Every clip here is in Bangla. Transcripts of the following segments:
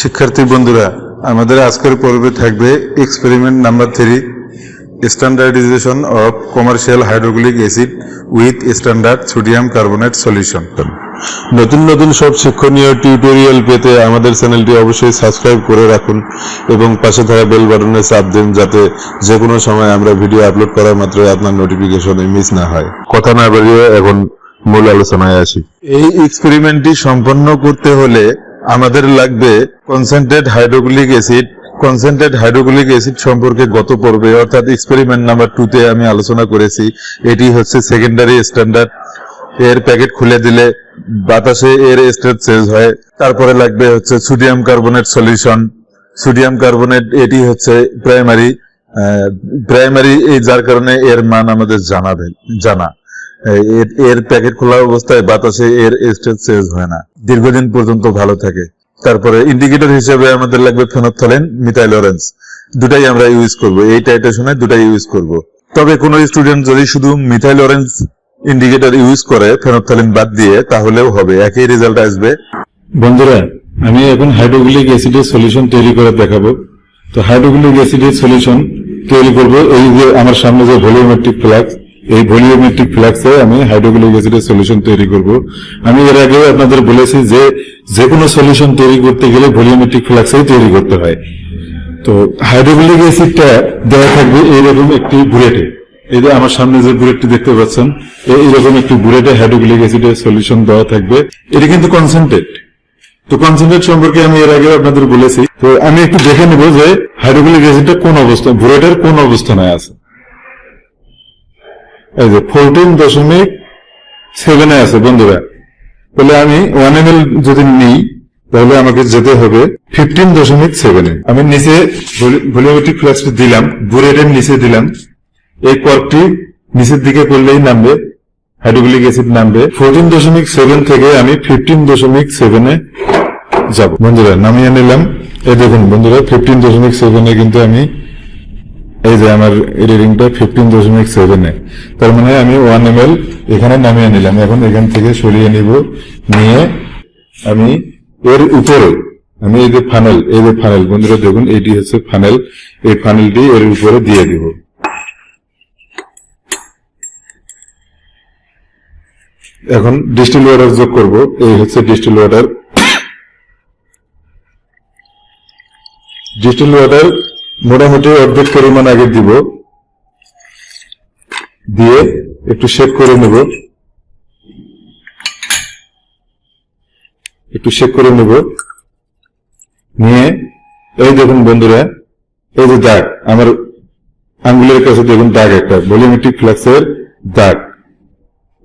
শিক্ষার্থী বন্ধুরা, আমাদের আজকের পর্বে থাকবে experiment number 3, standardisation of commercial hydrochloric acid with standard sodium carbonate solution. নতুন নতুন সব শিক্ষণীয় টিউটোরিয়াল পেতে আমাদের চ্যানেলটি অবশ্যই সাবস্ক্রাইব করে রাখুন এবং পাশে থাকা বেল বাটনে চাপ দিন, যাতে যে কোনো সময় আমরা ভিডিও আপলোড করার মাত্র আপনার নোটিফিকেশন মিস না হয়। কথা না বাড়িয়ে এখন মূল আলোচনায় আসি। এই এক্সপেরিমেন্টটি সম্পন্ন করতে হলে আমাদের লাগবে concentrate hydrochloric acid. Concentrate hydrochloric acid সম্পর্কে গত পর্বে অর্থাৎ এক্সপেরিমেন্ট নাম্বার 2 আমি আলোচনা করেছি। এটি হচ্ছে সেকেন্ডারি স্ট্যান্ডার্ড। এর প্যাকেট খুলে দিলে বাতাসে এর স্টেট চেঞ্জ হয়। তারপরে লাগবে হচ্ছে sodium carbonate solution. Sodium carbonate এটি হচ্ছে প্রাইমারি যার কারণে এর মান আমাদের জানা। এর প্যাকেট খোলা অবস্থায় বাতাসে এর স্টেট চেঞ্জ হয় না, দীর্ঘদিন পর্যন্ত ভালো থাকে। তারপরে ইন্ডিকেটর হিসেবে আমাদের লাগবে ফেনফথ্যালিন, মিথাইল অরেঞ্জ। দুটাই আমরা ইউজ করব, এই টাইট্রেশনে দুটাই ইউজ করব। তবে কোন স্টুডেন্ট যদি শুধু মিথাইল অরেঞ্জ ইন্ডিকেটর ইউজ করে ফেনফথ্যালিন বাদ দিয়ে, তাহলেও হবে, একই রেজাল্ট আসবে। বন্ধুরা, আমি এখন হাইড্রোক্লোরিক অ্যাসিডের সলিউশন তৈরি করে দেখাবো। তো হাইড্রোক্লোরিক অ্যাসিডের সলিউশন তৈরি করব এই যে আমার সামনে যে ভলিওমেট্রিক ফ্লাক্স, এই ভলিওমেট্রিক ফ্লাক্সে আমি হাইড্রোক্লোরিক অ্যাসিডের সলিউশন তৈরি করব। আমি এর আগে আপনাদের বলেছি যে কোনো সলিউশন তৈরি করতে গেলে ভলিওমেট্রিক ফ্লাক্সেই তৈরি করতে হয়। তো হাইড্রোক্লোরিক অ্যাসিডটা দেওয়া থাকবে এইরকম একটি বুলেটে। এই যে আমার সামনে যে বুলেটটি দেখতে পাচ্ছেন, এইরকম একটি বুলেটে হাইড্রোক্লোরিক অ্যাসিডের সলিউশন দেওয়া থাকবে। এটা কিন্তু কনসেন্ট্রেট। তো কনসেন্ট্রেট সম্পর্কে আমি এর আগে আপনাদের বলেছি। তো আমি একটু দেখে নেব যে হাইড্রোক্লোরিক অ্যাসিডটা কোন অবস্থা, বুলেটের কোন অবস্থানে আছে। এই যে 14.7 আছে বন্ধুরা। তাহলে আমি 1 ml যদি নিই, তাহলে আমাকে যেতে হবে 15.7 আমি নিচে ভলিওমেট্রিক ফ্লাক্সটি দিলাম, বুলেটের নিচে দিলাম। এই কর্কটি নিচের দিকে করলেই নামবে, হাইড্রোক্লোরিক অ্যাসিড নামবে। 14.7 থেকে আমি 15.7 যাব। বন্ধুরা নামিয়ে নিলাম। এই দেখুন বন্ধুরা, 15.7 কিন্তু আমি, এই যে আমার রিডিংটা 15.7। তার মানে আমি 1 ml এখানে নামিয়ে নিলাম। এখন এখান থেকে সরিয়ে নিব, নিয়ে আমি এর উপরে আমি এই যে ফানেল বন্ধুরা দেখুন, এটি হচ্ছে ফানেল। এই ফানেলটি এর উপরে দিয়ে দিব। এখন ডিস্টিল ওয়াটার যোগ করব। এই হচ্ছে ডিস্টিল ওয়াটার। ডিস্টিল ওয়াটার মোটামুটি অর্ধেক পরিমাণ আগে দিব, দিয়ে একটু শেক করে নেব। নিয়ে এই দেখুন বন্ধুরা, এই যে দাগ আমার আঙ্গুলের কাছে দেখুন, দাগ একটা ভলিওমেট্রিক ফ্লাক্সের দাগ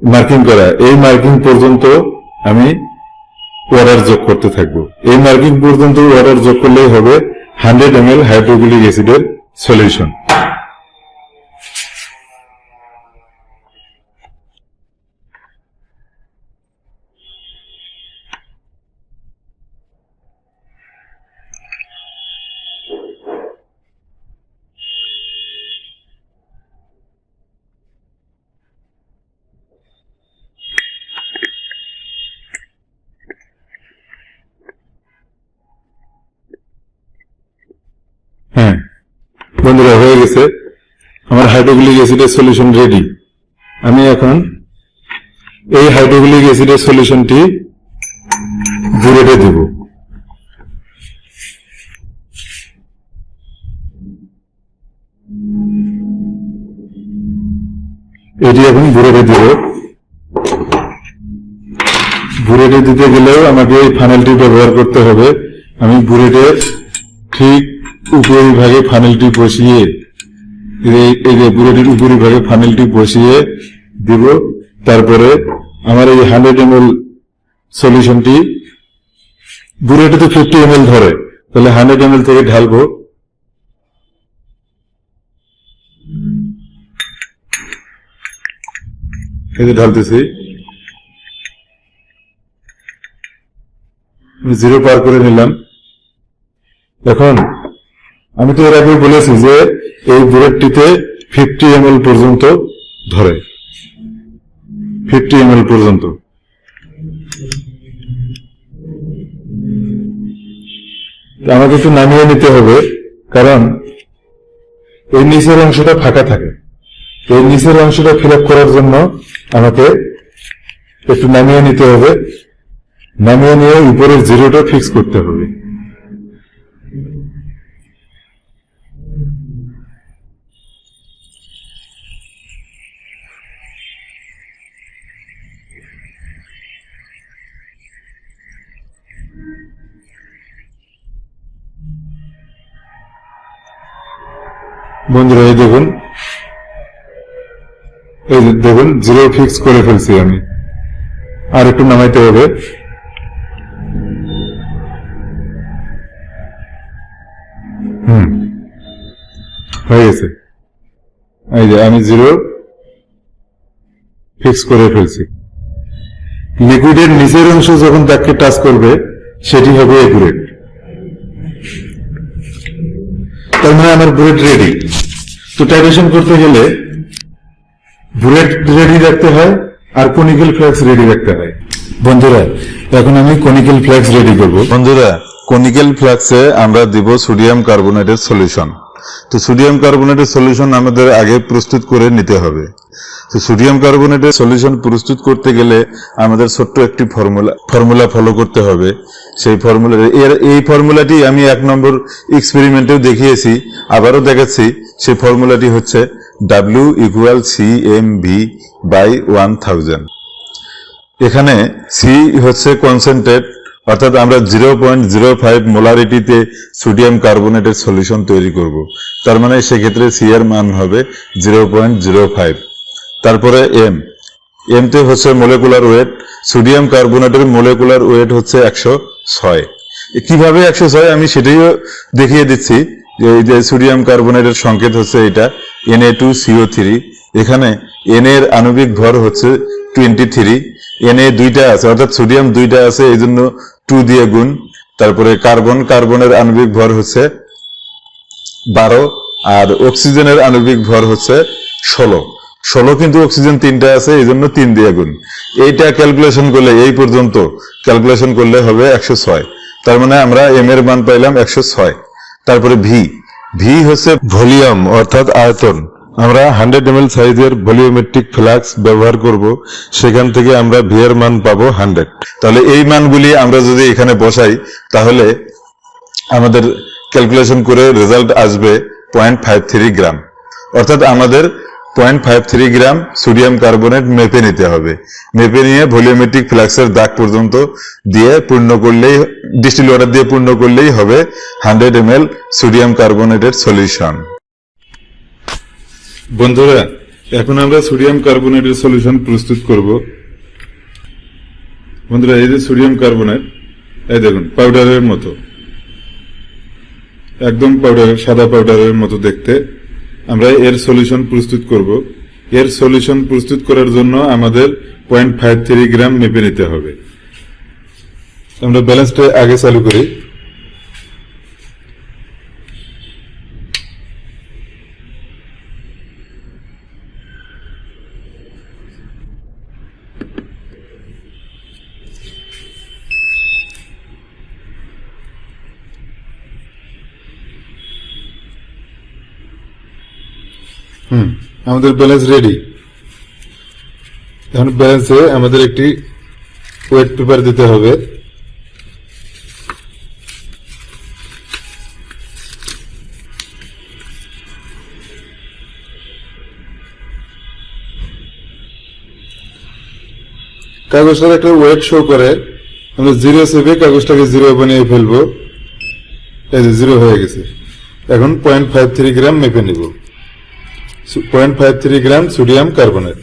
মার্কিং করা। এই মার্কিং পর্যন্ত আমি ওয়াটার যোগ করতে থাকবো। এই মার্কিং পর্যন্ত ওয়াটার যোগ করলেই হবে 100 ml হাইড্রোক্লোরিক অ্যাসিডের সলিউশন। হ্যাঁ বন্ধুরা, হয়ে গেছে আমার হাইড্রোক্লোরিক অ্যাসিডের সলিউশন রেডি। আমি এখন এই হাইড্রোক্লোরিক অ্যাসিডের সলিউশনটি বুলেটে দেব। এটি এখন বুলেটে দেব। বুলেটে দিতে গেলেও আমাকে এই ফানেলটি ব্যবহার করতে হবে। আমি বুলেটের ঠিক উপরিভাগে ফানেলটি বসিয়ে, এই যে বুলেটের উপরিভাগে ফানেলটি বসিয়ে দিব। তারপরে আমার এই 100 ml সলিউশনটি, বুলেটে তো 50 ml ধরে, তাহলে 100 ml থেকে ঢালবো। এই যে ঢালতেছি, 0 পার করে নিলাম। এখন আমি তো এর আগে বলেছি যে এই বুলেটটিতে 50 ml পর্যন্ত ধরে, 50 ml পর্যন্ত। আমাকে একটু নামিয়ে নিতে হবে, কারণ এই নিচের অংশটা ফাঁকা থাকে। এই নিচের অংশটা ফিল আপ করার জন্য আমাকে একটু নামিয়ে নিতে হবে, নামিয়ে নিয়ে উপরের জিরোটা ফিক্স করতে হবে। বন্ধুরা এই দেখুন, জিরো ফিক্স করে ফেলছি আমি। আর একটু নামাইতে হবে। হয়ে গেছে। এই যে আমি জিরো ফিক্স করে ফেলছি। লিকুইডের নিচের অংশ যখন দাগকে টাচ করবে সেটি হবে একুরেট। তার মানে আমার বুলেট রেডি। তো টাইটেশন করতে গেলে বুলেট রেডি রাখতে হয় আর কনিক্যাল ফ্ল্যাক্স রেডি রাখতে হয়। বন্ধুরা এখন আমি কনিক্যাল ফ্ল্যাক্স রেডি করব। বন্ধুরা, কনিক্যাল ফ্লাক্সে আমরা দিব সোডিয়াম কার্বনেটের সলিউশন। তো সোডিয়াম কার্বনেটের সলিউশন আমাদের আগে প্রস্তুত করে নিতে হবে। তো সোডিয়াম কার্বনেটের সলিউশন প্রস্তুত করতে গেলে আমাদের ছোট্ট একটি ফর্মুলা ফলো করতে হবে। সেই এই ফর্মুলাটি আমি 1 নম্বর এক্সপেরিমেন্টেও দেখিয়েছি, আবারও দেখাচ্ছি। সেই ফর্মুলাটি হচ্ছে W = CmV/1000। এখানে C হচ্ছে কনসেন্ট্রেট, অর্থাৎ আমরা 0.05 মোলারিটিতে সোডিয়াম কার্বনেটের সলিউশন তৈরি করব। তার মানে সেক্ষেত্রে C এর মান হবে 0.05। তারপরে M তে হচ্ছে মলিকুলার ওয়েট। সোডিয়াম কার্বনেটের মলিকুলার ওয়েট হচ্ছে 106। কিভাবে 106 আমি সেটাইও দেখিয়ে দিচ্ছি। এই যে সোডিয়াম কার্বনেটের সংকেত হচ্ছে এটা Na2CO3। এখানে Na এর আণবিক ভর হচ্ছে 23। Na দুইটা আছে, অর্থাৎ সোডিয়াম দুইটা আছে, এই জন্য 2 দিয়ে গুণ। তারপরে কার্বনের আণবিক ভর হচ্ছে 12, আর অক্সিজেনের আণবিক ভর হচ্ছে 16। কিন্তু অক্সিজেন 3টা আছে, এই জন্য 3 দিয়ে গুণ। এইটা ক্যালকুলেশন করলে, এই পর্যন্ত ক্যালকুলেশন করলে হবে 106। তার মানে আমরা M এর মান পাইলাম 106। তারপরে V হচ্ছে ভলিউম, অর্থাৎ আয়তন। আমরা 100 ml সাইজের ভলিওমেট্রিক ফ্লাক্স ব্যবহার করব, সেখান থেকে আমরা V এর মান পাবো 100। তাহলে এই মানগুলি আমরা যদি এখানে বসাই তাহলে আমাদের ক্যালকুলেশন করে রেজাল্ট আসবে 0.53 গ্রাম। অর্থাৎ আমাদের 0.53 গ্রাম সোডিয়াম কার্বনেট মেপে নিতে হবে। মেপে নিয়ে ভলিওমেট্রিক ফ্লাক্সের দাগ পর্যন্ত দিয়ে পূর্ণ করলেই, ডিস্টিল ওয়াটার দিয়ে পূর্ণ করলেই হবে 100 ml সোডিয়াম কার্বনেটের সলিউশন। বন্ধুরা এখন আমরা সোডিয়াম কার্বনেটের সলিউশন প্রস্তুত করব। বন্ধুরা এই যে সোডিয়াম কার্বনেট, এই দেখুন পাউডারের মতো, একদম সাদা পাউডারের মতো দেখতে। আমরা এর সলিউশন প্রস্তুত করব। এর সলিউশন প্রস্তুত করার জন্য আমাদের 0.53 গ্রাম মেপে নিতে হবে। আমরা ব্যালেন্সটা আগে চালু করি। আমাদের ব্যালেন্স রেডি। এখন ব্যালেন্সে আমাদের একটি ওয়েট পেপার দিতে হবে। কাগজটার একটা ওয়েট শো করে, আমরা 0 সেভে কাগজটাকে 0 বানিয়ে ফেলবো। এই যে 0 হয়ে গেছে। এখন 0.53 গ্রাম মেপে নিব। 0.53 গ্রাম সোডিয়াম কার্বনেট।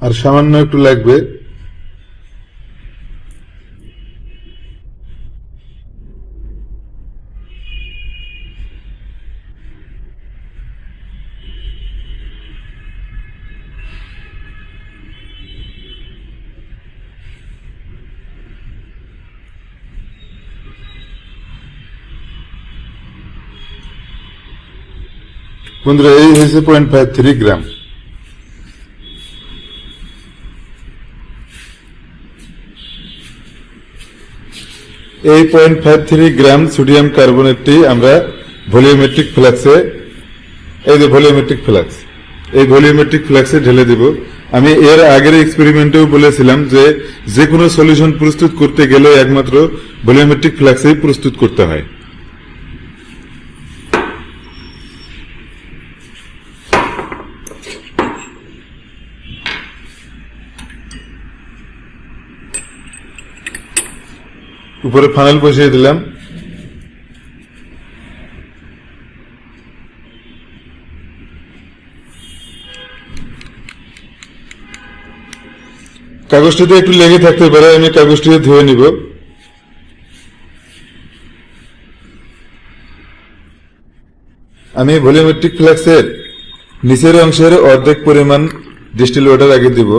আর সামান্য একটু লাগবে। বন্ধুরা, এই হয়েছে 0.53 গ্রাম। এই 0.53 গ্রাম সোডিয়াম কার্বনেটটি আমরা ভলিওমেট্রিক ফ্লাক্সে, এই যে ভলিওমেট্রিক ফ্লাক্স, এই ভলিওমেট্রিক ফ্লাক্সে ঢেলে দেব। আমি এর আগের এক্সপেরিমেন্টেও বলেছিলাম যে কোনো সলিউশন প্রস্তুত করতে গেলে একমাত্র ভলিওমেট্রিক ফ্লাক্সেই প্রস্তুত করতে হয়। উপরে ফানেল বসিয়ে দিলাম। কাগজটিতে একটু লেগে থাকতে পারে, আমি কাগজটি ধুয়ে নিব। আমি ভলিওমেট্রিক ফ্লাক্সের নিচের অংশের অর্ধেক পরিমাণ ডিস্টিল ওয়াটার আগে দিব।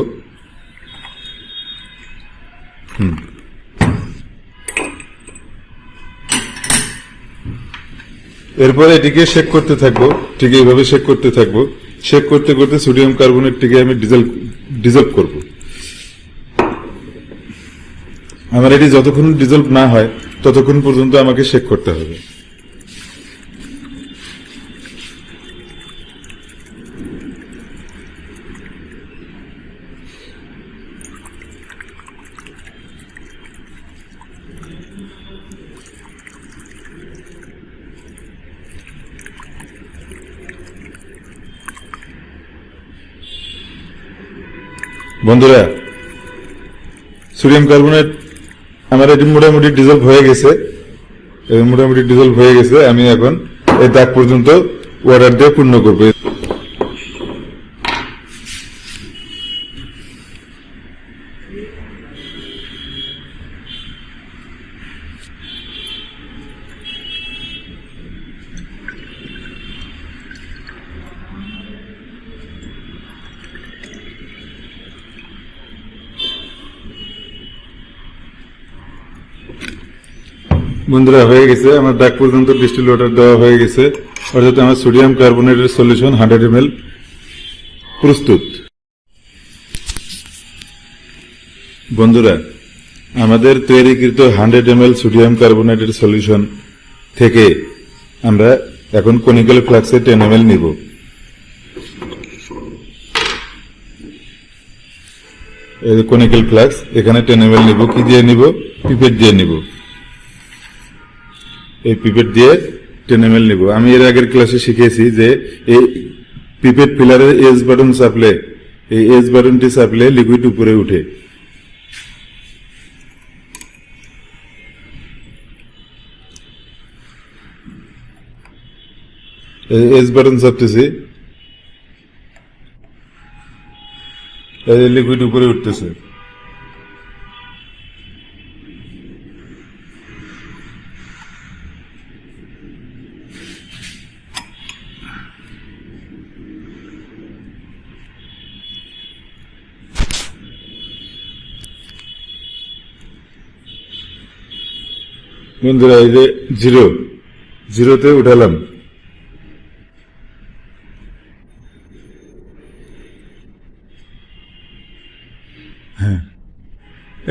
এরপর এটিকে শেক করতে থাকবো, ঠিক এইভাবে শেক করতে থাকবো। শেক করতে করতে সোডিয়াম কার্বনেটটিকে আমি ডিজলভ করব। আমার এটি যতক্ষণ ডিজলভ না হয় ততক্ষণ পর্যন্ত আমাকে শেক করতে হবে। বন্ধুরা, সোডিয়াম কার্বনেট আমার এটি মোটামুটি ডিজলভ হয়ে গেছে। আমি এখন এই দাগ পর্যন্ত ওয়াটার দিয়ে পূর্ণ করবো। বন্ধুরা, হয়ে গেছে, আমার দাগ পর্যন্ত ডিস্টিল ওয়াটার দেওয়া হয়ে গেছে, অর্থাৎ আমার সোডিয়াম কার্বনেটের সলিউশন 100 ml প্রস্তুত। বন্ধুরা, আমাদের তৈরিকৃত 100 ml সোডিয়াম কার্বনেটের সলিউশন থেকে আমরা এখন কনিক্যাল ফ্লাক্সে 10 ml নিব। এই কনিক্যাল ফ্লাক্স, এখানে 10 ml নিব। কি দিয়ে নিব? পিপেট দিয়ে নিব। এই পিপেট দিয়ে 10 ml নিব। আমি এর আগের ক্লাসে শিখেছি যে এই পিপেট ফিলারের এজ বাটন চাপলে, এই এজ বাটনটি চাপলে লিকুইড উপরে উঠে। এই এজ বাটন চাপতেছি, লিকুইড উপরে উঠতেছে। বন্ধুরা, এই যে জিরোতে উঠালাম। হ্যাঁ,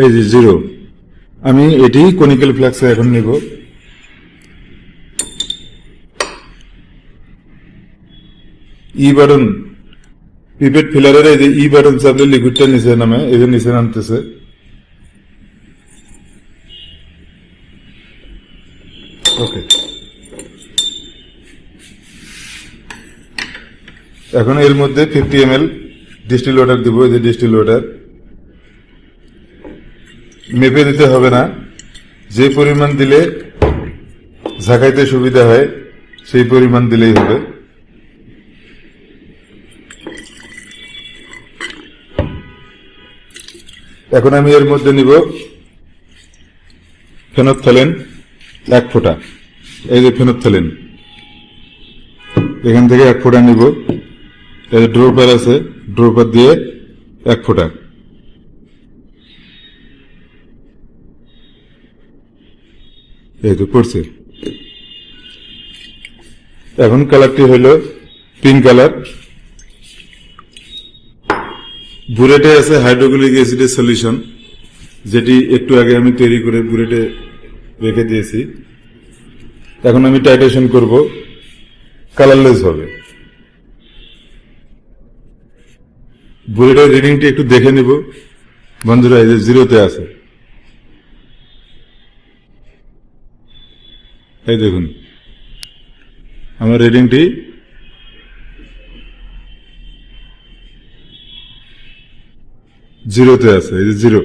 এই যে 0। আমি এটি কনিক্যাল ফ্লাক্সে এখন নিব। ই বাটন, পিপেট ফিলারের এই যে ই বাটন চাপলে লিকুইডটা নিচে নামে, এই যে নিচে নামতেছে। ওকে, এখন এর মধ্যে 50 ml ডিস্টিল ওয়াটার দিব। এই যে ডিস্টিল ওয়াটার মেপে দিতে হবে না, যে পরিমাণ দিলে ঝাঁকাইতে সুবিধা হয় সেই পরিমাণ দিলেই হবে। এখন আমি এর মধ্যে নিব ফেনফথ্যালিন 1 ফোঁটা। এই যে ফেনফথ্যালিন, এখান থেকে 1 ফোঁটা নিব। এই যে ড্রপার আছে, ড্রপার দিয়ে 1 ফোঁটা। এই তো পড়ছে। এখন কালারটি হইল পিঙ্ক কালার। বুরেটে আছে হাইড্রোক্লোরিক অ্যাসিডের সলিউশন, যেটি একটু আগে আমি তৈরি করে বুরেটে রেখে দিয়েছি। এখন আমি টাইট্রেশন করব, কালারলেস হবে। বুলেটের রিডিংটি একটু দেখে নিব বন্ধুরা। এই যে 0-তে আছে, এই দেখুন আমার রিডিংটি 0-তে আছে। এই যে 0,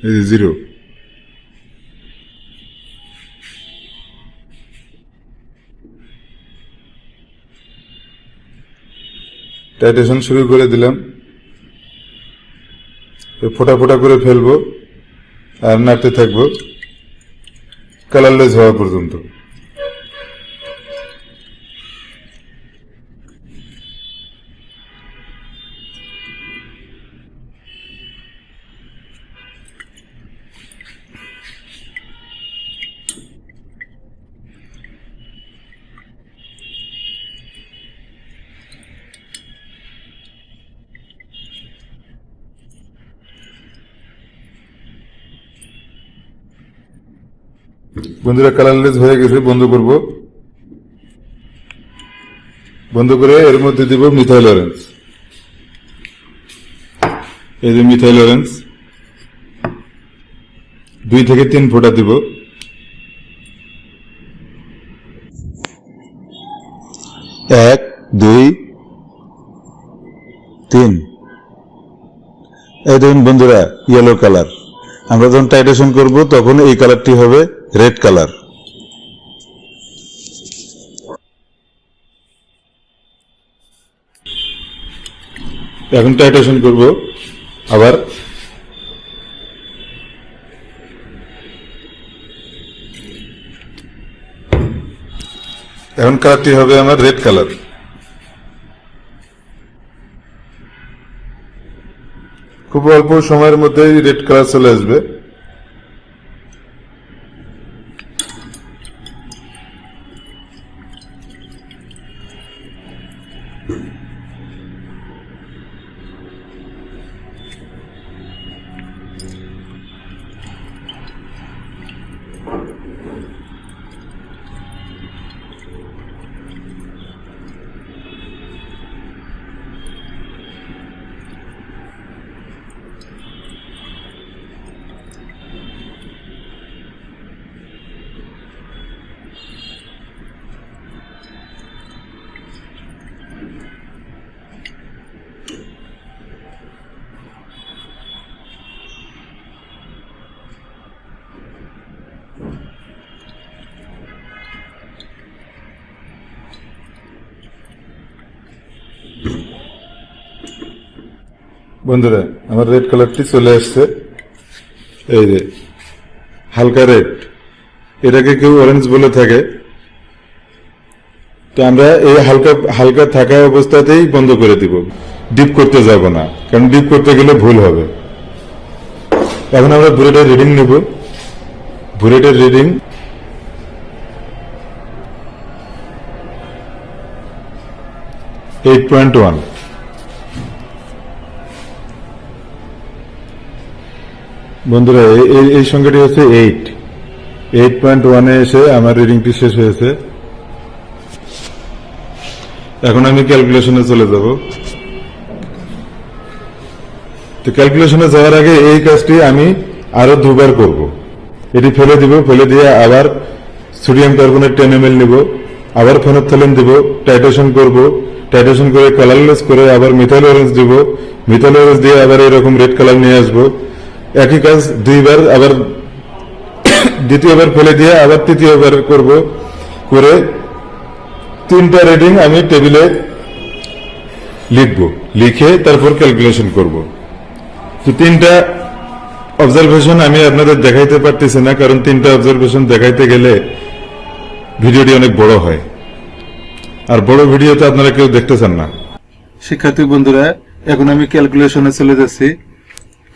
এই যে 0। টাইট্রেশন শুরু করে দিলাম। ফোঁটা ফোঁটা করে ফেলবো আর নাড়তে থাকবো কালারলেস হওয়া পর্যন্ত। বন্ধুরা কালারলেস হয়ে গেছে, বন্ধ করব। বন্ধ করে এর মধ্যে দিব মিথাইল অরেঞ্জ। এই যে মিথাইল অরেঞ্জ 2 থেকে 3 ফোঁটা দিব। 1, 2, 3। এই দেখুন বন্ধুরা ইয়েলো কালার। আমরা যখন টাইট্রেশন করব তখন এই কালারটি হবে রেড কালার। এখন টাইট্রেশন করব আবার। এখন কালারটি হবে আমার রেড কালার। খুব অল্প সময়ের মধ্যেই রেড কালার চলে আসবে। বন্ধুরা আমার রেড কালারটি চলে আসছে। এই যে হালকা রেড, এটাকে কেউ অরেঞ্জ বলে থাকে। তো আমরা এই হালকা হালকা থাকা অবস্থাতেই বন্ধ করে দিব, ডিপ করতে যাব না, কারণ ডিপ করতে গেলে ভুল হবে। এখন আমরা বুলেটের রিডিং নেব। বুলেটের রিডিং .1। বন্ধুরা এই সংখ্যাটি হচ্ছে 8.1-এ এসে আমার রিডিংটি শেষ হয়েছে। এখন আমি ক্যালকুলেশনে চলে যাব। তো ক্যালকুলেশনে যাওয়ার আগে এই কাজটি আমি আরো 2বার করব। এটি ফেলে দিব, ফেলে দিয়ে আবার সোডিয়াম কার্বনেট 10 ml নিব, আবার ফেনফথ্যালিন দিব, টাইট্রেশন করব, টাইট্রেশন করে কালারলেস করে আবার মিথাইল অরেঞ্জ দিব, মিথাইল অরেঞ্জ দিয়ে আবার এরকম রেড কালার নিয়ে আসবো। একই কাজ 2বার, আবার দ্বিতীয়বার ফেলে দিয়ে আবার তৃতীয়বার করব। করে 3টা রিডিং আমি টেবিলে লিখব, লিখে তারপর ক্যালকুলেশন করব। তো 3টা অবজারভেশন আমি আপনাদের দেখাইতে পারতেছি না, কারণ 3টা অবজারভেশন দেখাইতে গেলে ভিডিওটি অনেক বড় হয়, আর বড় ভিডিও তো আপনারা কেউ দেখতে চান না। শিক্ষার্থী বন্ধুরা, এখন আমি ক্যালকুলেশনে চলে যাচ্ছি।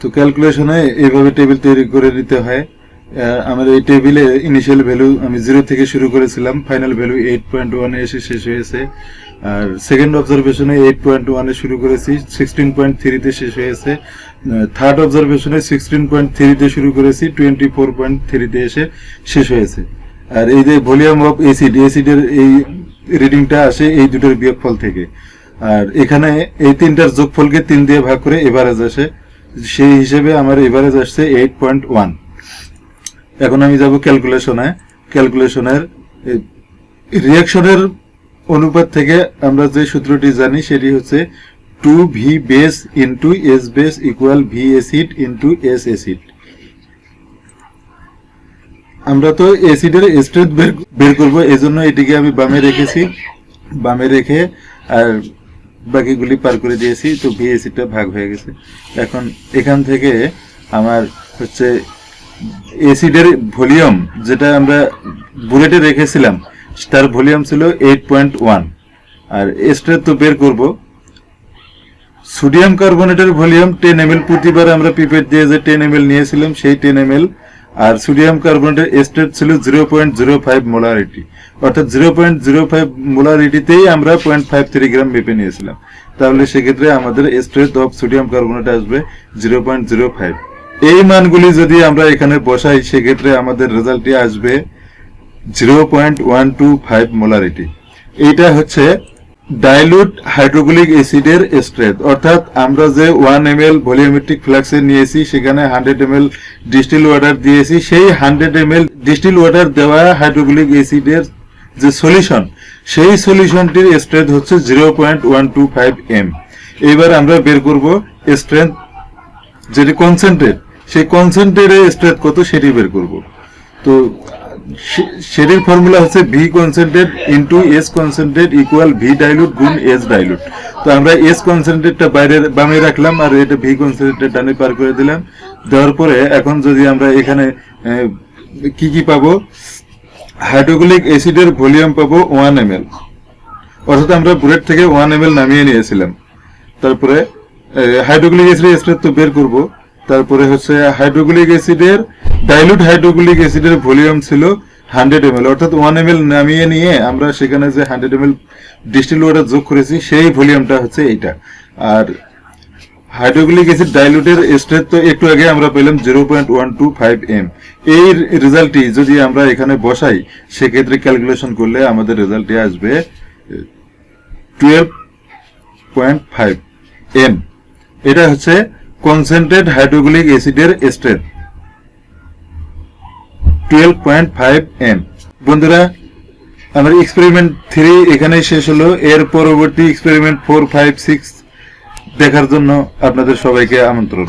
তো ক্যালকুলেশনে এইভাবে টেবিল তৈরি করে নিতে হয়। আমার এই টেবিলে ইনিশিয়াল ভ্যালু আমি 0 থেকে শুরু করেছিলাম, ফাইনাল ভ্যালু 8.1 এ এসে শেষ হয়েছে। আর সেকেন্ড অবজারভেশনে 8.1 এ শুরু করেছি, 16.3 তে শেষ হয়েছে। থার্ড অবজারভেশনে 16.3 তে শুরু করেছি, 24.3 তে এসে শেষ হয়েছে। আর এই যে ভলিউম অফ অ্যাসিডের এই রিডিংটা আসে এই দুটোর বিয়োগফল থেকে। আর এখানে এই 3টার যোগফলকে 3 দিয়ে ভাগ করে এভারেজ আসে, সেই হিসেবে আমার এভারেজ আসছে 8.1। এখন আমি যাব ক্যালকুলেশনের রিঅ্যাকশনের অনুপাত থেকে আমরা যে সূত্রটি জানি সেটি হচ্ছে 2V base into S base equal V acid into S acid. আমরা তো অ্যাসিডের স্ট্রেংথ বের করব, এজন্য এটিকে আমি বামে রেখেছি, বামে রেখে আর বাকিগুলি পার করে দিয়েছি। তো ভি অ্যাসিডটা ভাগ হয়ে গেছে। এখন এখান থেকে আমার হচ্ছে অ্যাসিডের ভলিউম যেটা আমরা বুলেটে রেখেছিলাম তার ভলিউম ছিল 8.1, আর স্ট্রেংথ তো বের করব। সোডিয়াম কার্বনেটের ভলিউম 10 ml, প্রতিবার আমরা পিপেট দিয়ে যে 10 ml নিয়েছিলাম সেই 10 ml, আর সোডিয়াম কার্বনেটের স্ট্রেংথ ছিল 0.05 মোলারিটি, অর্থাৎ 0.05 মোলারিটিতেই আমরা 0.53 গ্রাম মেপে নিয়েছিলাম। তাহলে সেক্ষেত্রে আমাদের স্ট্রেংথ অফ সোডিয়াম কার্বনেট আসবে 0.05। এই মানগুলি যদি আমরা এখানে বসাই সেক্ষেত্রে আমাদের রেজাল্টটি আসবে 0.125 মোলারিটি। এইটা হচ্ছে ডাইলুট হাইড্রোক্লোরিক অ্যাসিডের স্ট্রেংথ, অর্থাৎ আমরা যে 1 ml ভলিউমেট্রিক ফ্লাক্সে নিয়েছি সেখানে 100 ml ডিস্টিল ওয়াটার দিয়েছি, সেই 100 ml ডিস্টিল ওয়াটার দেওয়া হাইড্রোক্লোরিক অ্যাসিডের যে সলিউশন সেই সলিউশনটির স্ট্রেংথ হচ্ছে 0.125 m। এবার আমরা বের করব স্ট্রেংথ যেটি কনসেন্ট্রেট, সেই কনসেন্ট্রেটের স্ট্রেংথ কত সেটি বের করব। তো সেটির ফর্মুলা হচ্ছে V concentrate into S concentrate equal V dilute গুণ S ডাইলুট। তো আমরা S কনসেন্ট্রেটটা বাইরে বামে রাখলাম আর এটা V কনসেন্ট্রেট ডানে পার করে দিলাম। দেওয়ার পরে এখন যদি আমরা এখানে কি পাবো, হাইড্রোক্লোরিক অ্যাসিডের ভলিউম পাবো 1 ml, অর্থাৎ আমরা বুলেট থেকে 1 ml নামিয়ে নিয়েছিলাম। তারপরে হাইড্রোক্লোরিক অ্যাসিডের স্ট্রেংথ তো বের করব। তারপরে হচ্ছে হাইড্রোক্লোরিক অ্যাসিডের ডাইলুট হাইড্রোক্লোরিক অ্যাসিডের ভলিউম ছিল 100 ml, অর্থাৎ 1 ml নামিয়ে নিয়ে আমরা সেখানে যে 100 ml ডিস্টিল ওয়াটার যোগ করেছি সেই ভলিউমটা হচ্ছে এইটা। আর হাইড্রোক্লোরিক অ্যাসিড ডাইলুটের স্ট্রেংথ তো একটু আগে আমরা পেলাম 0.125 m। এই রেজাল্টটি যদি আমরা এখানে বসাই সেক্ষেত্রে ক্যালকুলেশন করলে আমাদের রেজাল্টটি আসবে 12.5 m। এটা হচ্ছে কনসেন্ট্রেট হাইড্রোক্লোরিক অ্যাসিডের স্ট্রেংথ 12.5 m। বন্ধুরা, আমার এক্সপেরিমেন্ট 3 এখানেই শেষ হলো। এর পরবর্তী এক্সপেরিমেন্ট 4, 5, 6 দেখার জন্য আপনাদের সবাইকে আমন্ত্রণ।